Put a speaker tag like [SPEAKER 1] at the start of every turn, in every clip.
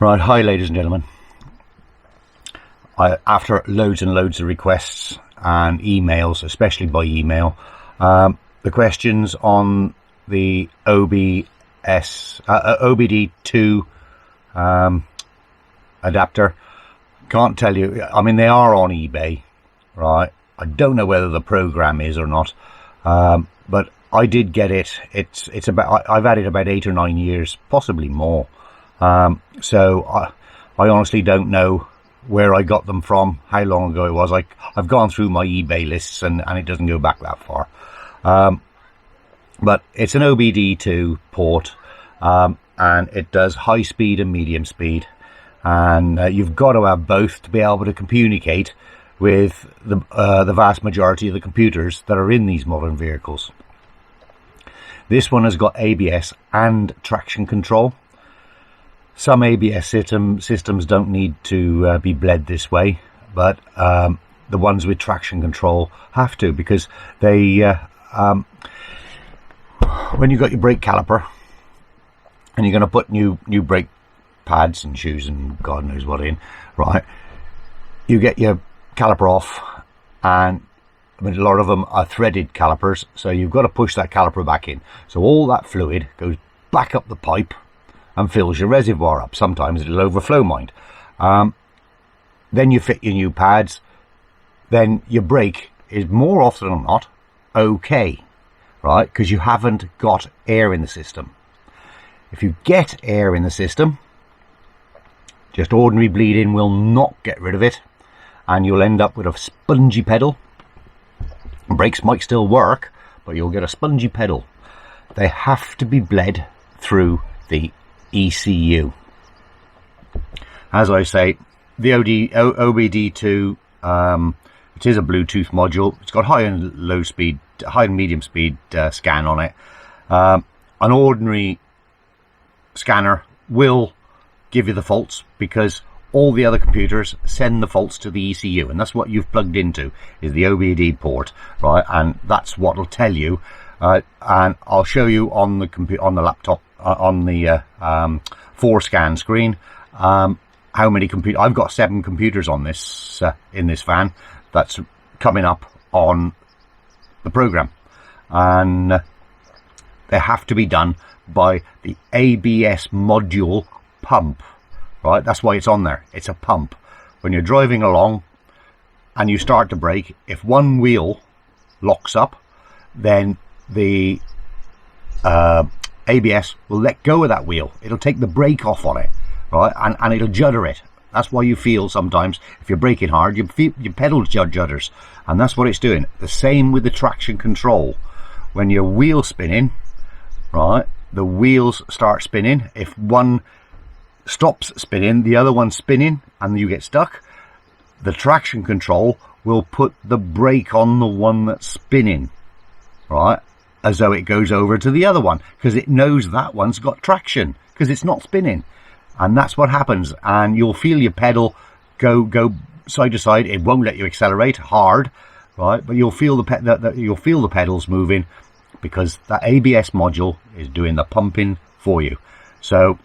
[SPEAKER 1] Right, hi ladies and gentlemen. After loads and loads of requests and emails, especially by email, the questions on the OBD2 adapter, can't tell you. I mean, they are on eBay, right? I don't know whether the program is or not, but I did get it. It's about, I've had it about 8 or 9 years, possibly more. So I honestly don't know where I got them from, how long ago it was. I've gone through my eBay lists and it doesn't go back that far. But it's an OBD2 port, and it does high speed and medium speed. And you've got to have both to be able to communicate with the vast majority of the computers that are in these modern vehicles. This one has got ABS and traction control. Some ABS systems don't need to be bled this way, but the ones with traction control have to, because they when you've got your brake caliper and you're going to put new brake pads and shoes and God knows what in, right, you get your caliper off, and I mean, a lot of them are threaded calipers, so you've got to push that caliper back in, so all that fluid goes back up the pipe and fills your reservoir up. Sometimes it'll overflow, mind. Then you fit your new pads, then your brake is more often than not okay, right, because you haven't got air in the system. If you get air in the system, just ordinary bleeding will not get rid of it, and you'll end up with a spongy pedal. Brakes might still work, but you'll get a spongy pedal. They have to be bled through the ECU. As I say, the OBD2, it is a Bluetooth module. It's got high and low speed, high and medium speed scan on it. An ordinary scanner will give you the faults, because all the other computers send the faults to the ECU, and that's what you've plugged into, is the OBD port, right? And that's what will tell you. And I'll show you on the laptop, on the FORScan screen, how many computers. I've got 7 computers on this in this van. That's coming up on the program, and they have to be done by the ABS module pump, right? That's why it's on there. It's a pump. When you're driving along and you start to brake, if one wheel locks up, then the ABS will let go of that wheel. It'll take the brake off on it, right? And it'll judder it. That's why you feel sometimes, if you're braking hard, your pedal judders, and that's what it's doing. The same with the traction control. When your wheel's spinning, right, the wheels start spinning. If one stops spinning, the other one's spinning, and you get stuck, the traction control will put the brake on the one that's spinning, right, as though it goes over to the other one, because it knows that one's got traction, because it's not spinning. And that's what happens, and you'll feel your pedal go side to side. It won't let you accelerate hard, right, but you'll feel the pedals moving, because that ABS module is doing the pumping for you. So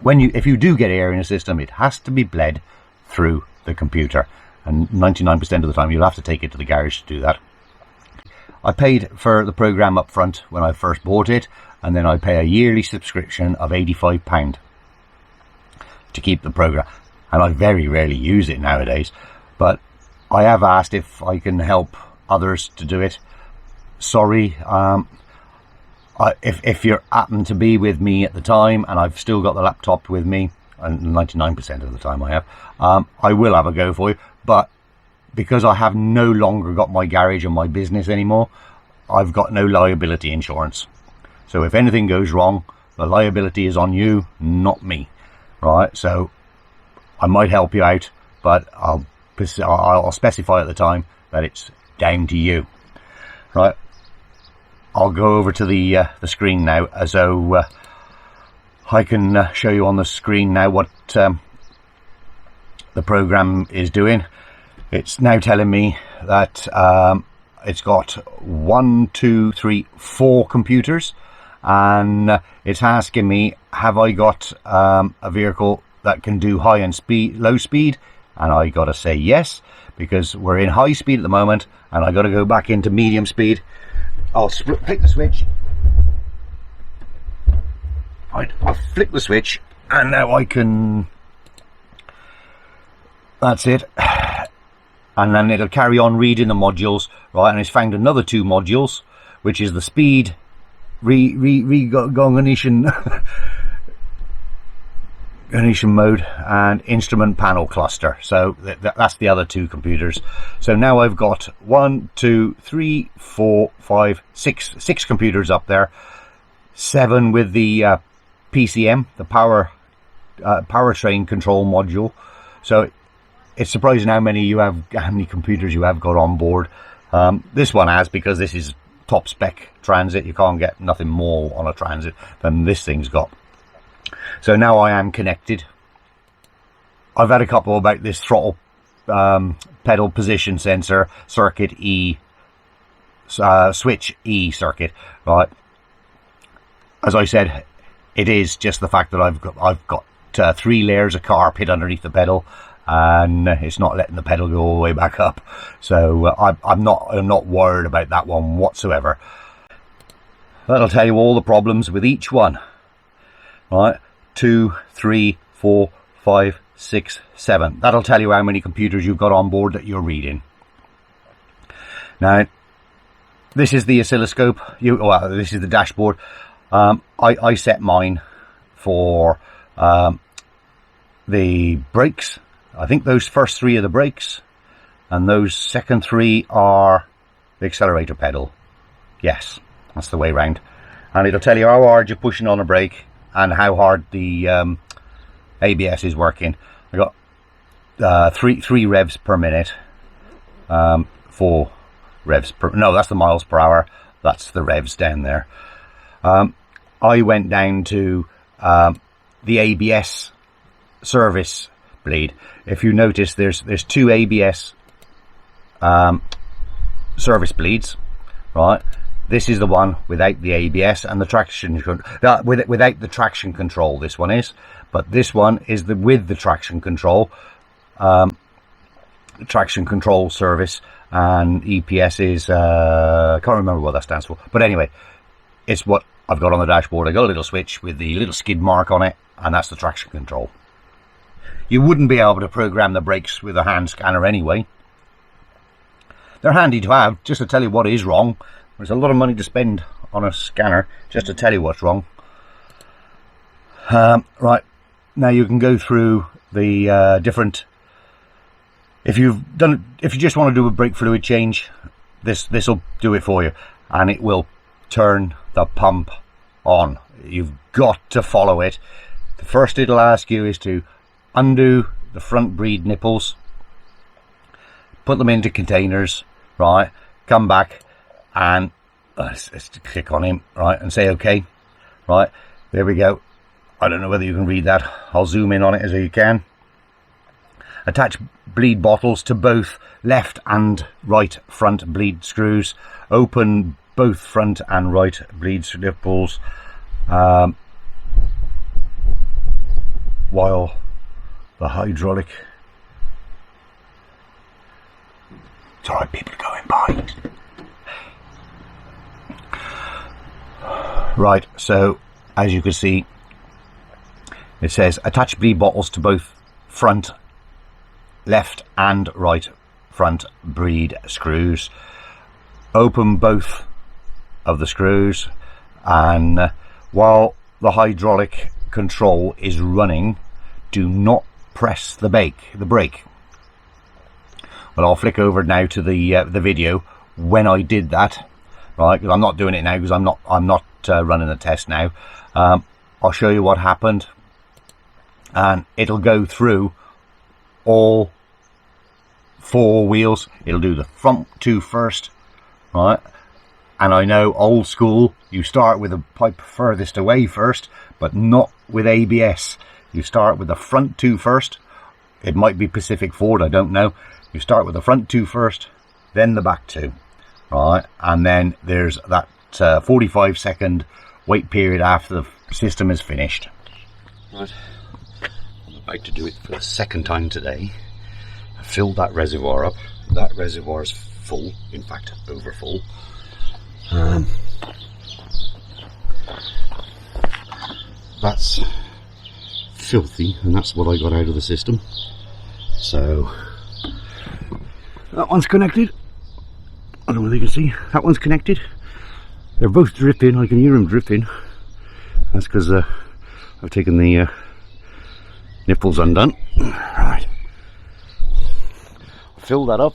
[SPEAKER 1] if you do get air in a system, it has to be bled through the computer, and 99% of the time you'll have to take it to the garage to do that. I paid for the program up front when I first bought it, and then I pay a yearly subscription of £85 to keep the program, and I very rarely use it nowadays, but I have asked if I can help others to do it. Sorry, if you happen to be with me at the time, and I've still got the laptop with me, and 99% of the time I have, I will have a go for you, but because I have no longer got my garage and my business anymore, I've got no liability insurance. So if anything goes wrong, the liability is on you, not me, right? So I might help you out, but I'll specify at the time that it's down to you, right? I'll go over to the screen now, as though I can show you on the screen now what the program is doing. It's now telling me that it's got 1, 2, 3, 4 computers, and it's asking me, have I got a vehicle that can do high and low speed, and I got to say yes, because we're in high speed at the moment, and I got to go back into medium speed. I'll flick the switch. Right, I'll flick the switch, and now I can. That's it. And then it'll carry on reading the modules, right? And it's found another 2 modules, which is the speed recognition mode and instrument panel cluster. So that's the other 2 computers. So now I've got 1, 2, 3, 4, 5, 6 computers up there. 7 with the PCM, the powertrain control module. So it's surprising how many computers you have got on board. This one has, because this is top spec transit. You can't get nothing more on a transit than this thing's got. So now I am connected. I've had a couple about this throttle pedal position sensor circuit switch E circuit, right? As I said, it is just the fact that I've got 3 layers of carpet underneath the pedal, and it's not letting the pedal go all the way back up. So I'm not worried about that one whatsoever. That'll tell you all the problems with each one. Right, 2, 3, 4, 5, 6, 7. That'll tell you how many computers you've got on board that you're reading. Now, this is the oscilloscope. This is the dashboard. I set mine for the brakes. I think those first 3 are the brakes, and those second 3 are the accelerator pedal. Yes, that's the way round. And it'll tell you how hard you're pushing on a brake and how hard the ABS is working. I got 3 revs per minute, 4 revs per. No, that's the miles per hour. That's the revs down there. I went down to the ABS service bleed. If you notice, there's 2 ABS service bleeds, right? This is the one without the ABS and the traction without the traction control. This one is, but this one is with the traction control. Traction control service, and EPS is I can't remember what that stands for, but anyway, it's what I've got on the dashboard. I got a little switch with the little skid mark on it, and that's the traction control. You wouldn't be able to program the brakes with a hand scanner anyway. They're handy to have, just to tell you what is wrong. There's a lot of money to spend on a scanner just to tell you what's wrong. Right, now you can go through the different. If you just want to do a brake fluid change, this will do it for you, and it will turn the pump on. You've got to follow it. The first it'll ask you is to undo the front bleed nipples, put them into containers, right? Come back and let's click on him, right, and say okay, right? There we go. I don't know whether you can read that. I'll zoom in on it as you can. Attach bleed bottles to both left and right front bleed screws. Open both front and right bleed nipples while the hydraulic. It's alright, people are going by. Right, so as you can see, it says attach bleed bottles to both front, left and right front bleed screws. Open both of the screws, and while the hydraulic control is running, do not press the brake. Well, I'll flick over now to the video when I did that, right? Because I'm not doing it now because I'm not running the test now. I'll show you what happened, and it'll go through all 4 wheels. It'll do the front 2 first, right? And I know old school, you start with the pipe furthest away first, but not with ABS. You start with the front 2 first. It might be Pacific Ford, I don't know. You start with the front 2 first, then the back 2, right? And then there's that 45-second wait period after the system is finished. Right, on the tried to do it for the second time today. I filled that reservoir up. That reservoir is full, in fact over full. That's filthy, and that's what I got out of the system. So that one's connected. I don't know whether you can see, that one's connected. They're both dripping, I can hear them dripping. That's because I've taken the nipples undone. Right, fill that up.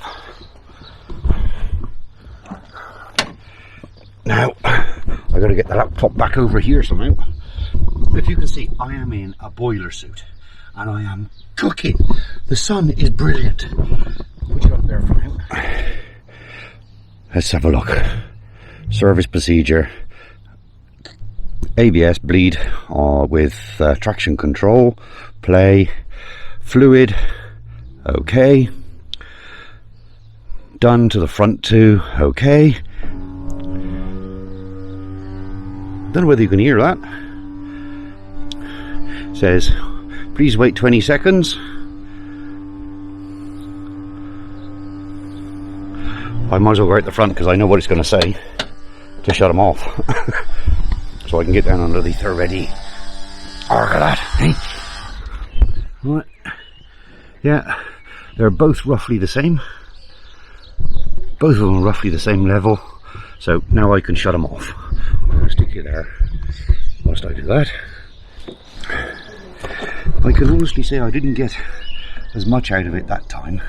[SPEAKER 1] Now I got to get the laptop back over here somehow. If you can see, I am in a boiler suit and I am cooking. The sun is brilliant. Put you up there for now. Let's have a look. Service procedure. ABS bleed with traction control. Play. Fluid. Okay. Done to the front two. Okay. Don't know whether you can hear that. Says, please wait 20 seconds. I might as well go out the front because I know what it's going to say to shut them off. So I can get down underneath her ready. Look at that. Right. Yeah, they're both roughly the same. Both of them are roughly the same level. So now I can shut them off. I'm going to stick you there whilst I do that. I can honestly say I didn't get as much out of it that time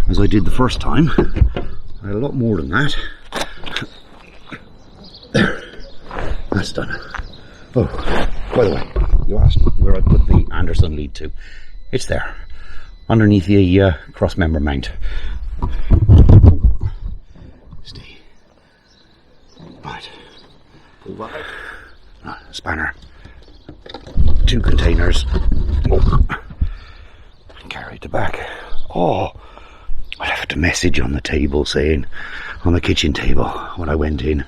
[SPEAKER 1] as I did the first time. I had a lot more than that. There, that's done. Oh, by the way, you asked where I put the Anderson lead to. It's there, underneath the cross member mount. Stay. Right, pull that out. Ah, spanner. 2 containers. Oh. Carried to back. Oh, I left a message on the table saying, on the kitchen table when I went in,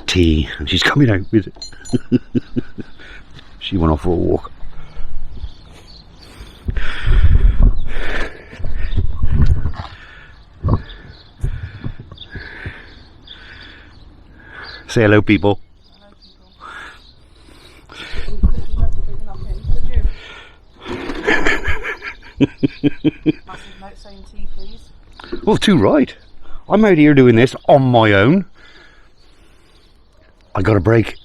[SPEAKER 1] tea, and she's coming out with it. She went off for a walk. Say hello, people.
[SPEAKER 2] Massive note saying tea, please.
[SPEAKER 1] Well, too right. I'm out here doing this on my own. I got a break.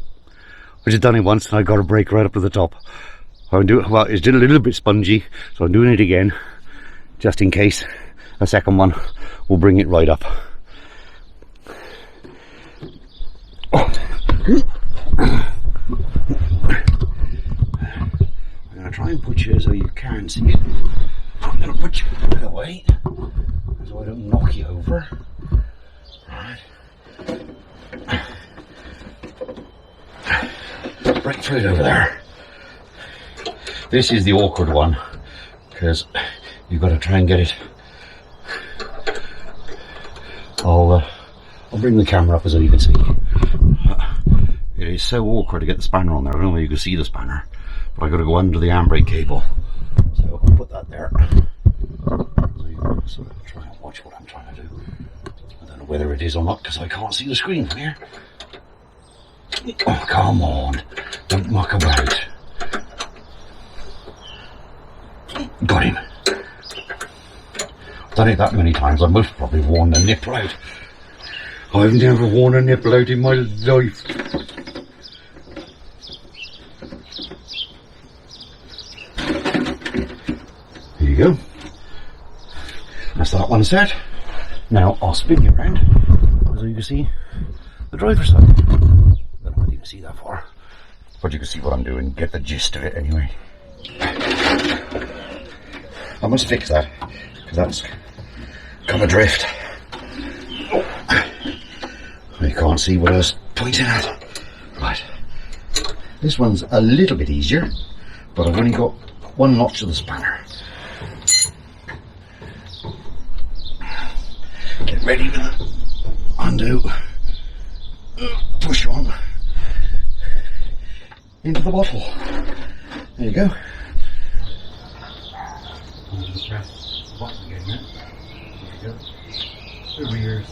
[SPEAKER 1] I just done it once and I got a break right up to the top. I'm doing, well, it's a little bit spongy, so I'm doing it again, just in case a second one will bring it right up. Oh. I'm going to try and put you so you can see it. I'm going to put you a bit away so I don't knock you over. Right. Break fluid over there. This is the awkward one because you've got to try and get it. I'll bring the camera up so you can see. It is so awkward to get the spanner on there. I don't know if you can see the spanner, but I've got to go under the handbrake cable. So I'll put that there. So you can sort of try and watch what I'm trying to do. I don't know whether it is or not because I can't see the screen from here. Oh, come on. Don't muck about. Got him. I've done it that many times, I must probably have worn the nipple out. I've never worn a nipple out in my life. There you go. That's that one set. Now I'll spin you around so you can see the driver's side. I don't know whether you can see that far, but you can see what I'm doing, get the gist of it anyway. I must fix that because that's come adrift. Oh. You can't see what I was pointing at. Right, this one's a little bit easier, but I've only got one notch of the spanner. Get ready with the undo, push on into the bottle. There you go. press the button again now. There we go. The rears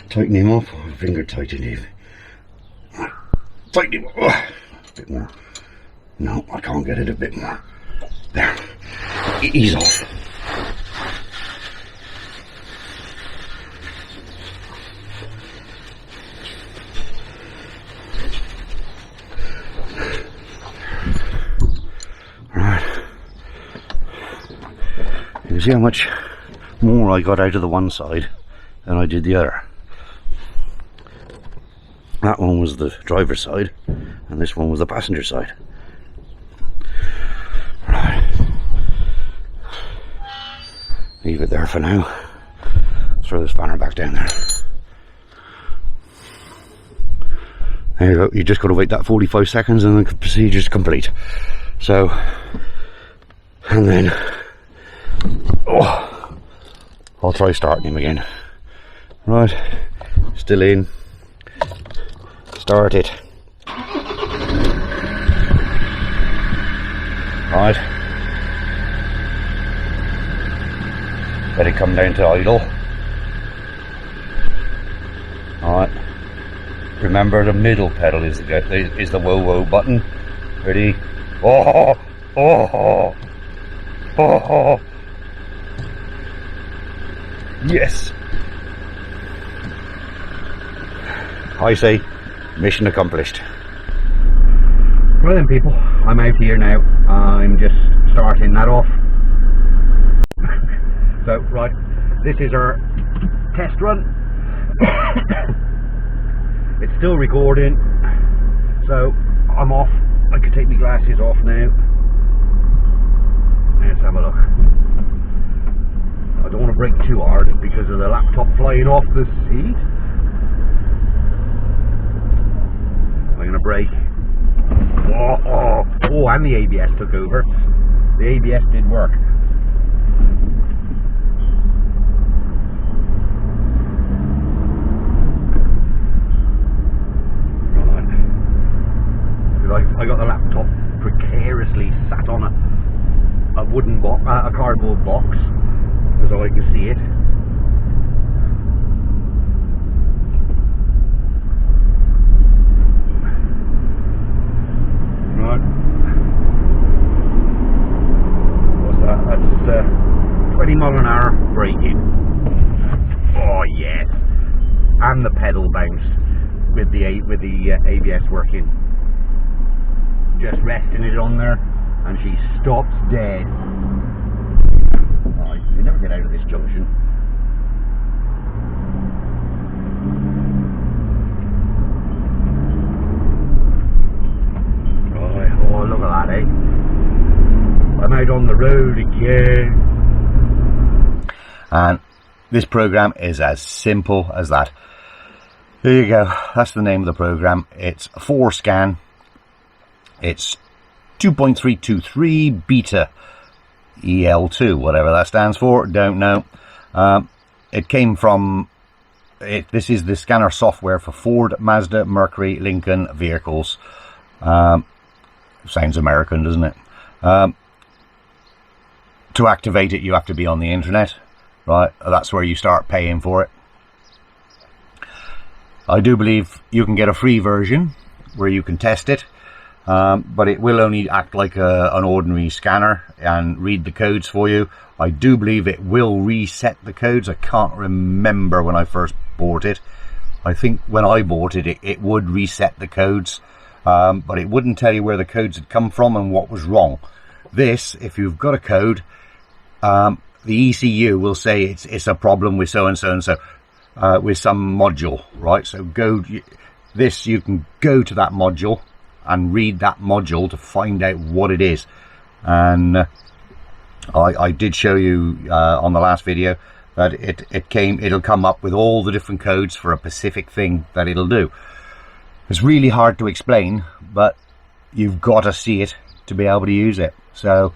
[SPEAKER 1] tighten him up, finger tighten him. Tighten him up. A bit more. No, I can't get it a bit more. There. Ease off. Right. You can see how much more I got out of the one side than I did the other. That one was the driver's side, and this one was the passenger side. Right. Leave it there for now. Throw the spanner back down there. There you go. You just got to wait that 45 seconds and the procedure's complete. So, and then, I'll try starting him again. Right, still in. Start it. Right. Let it come down to idle. Alright. Remember the middle pedal is the whoa button. Ready? Oh! Oh! Oh! Yes! I say, mission accomplished. Well then people, I'm out here now. I'm just starting that off. So right, this is our test run. It's still recording, so I'm off. I can take my glasses off now. Let's have a look. I don't want to brake too hard because of the laptop flying off the seat. I'm going to brake. Oh, and the ABS took over. The ABS did work. Right. I got the laptop precariously sat on a wooden box, a cardboard box, so I can see it. What's that? That's 20 mile an hour braking. Oh yes, and the pedal bounce with the ABS working. Just resting it on there, and she stops dead. Oh, you never get out of this junction. Oh, look at that, eh? I'm out on the road again. And this program is as simple as that. There you go. That's the name of the program. It's FORScan. It's 2.323 beta EL2, whatever that stands for. Don't know. It came from... This is the scanner software for Ford, Mazda, Mercury, Lincoln vehicles. Sounds American, doesn't it? To activate it, you have to be on the internet, right? That's where you start paying for it. I do believe you can get a free version where you can test it, but it will only act like an ordinary scanner and read the codes for you. I do believe it will reset the codes. I can't remember when I first bought it. I think when I bought it, it would reset the codes. But it wouldn't tell you where the codes had come from and what was wrong. This, if you've got a code, the ECU will say it's a problem with so and so and so, with some module, right? So you can go to that module and read that module to find out what it is. And I did show you on the last video that it'll come up with all the different codes for a specific thing that it'll do. It's really hard to explain, but you've got to see it to be able to use it. So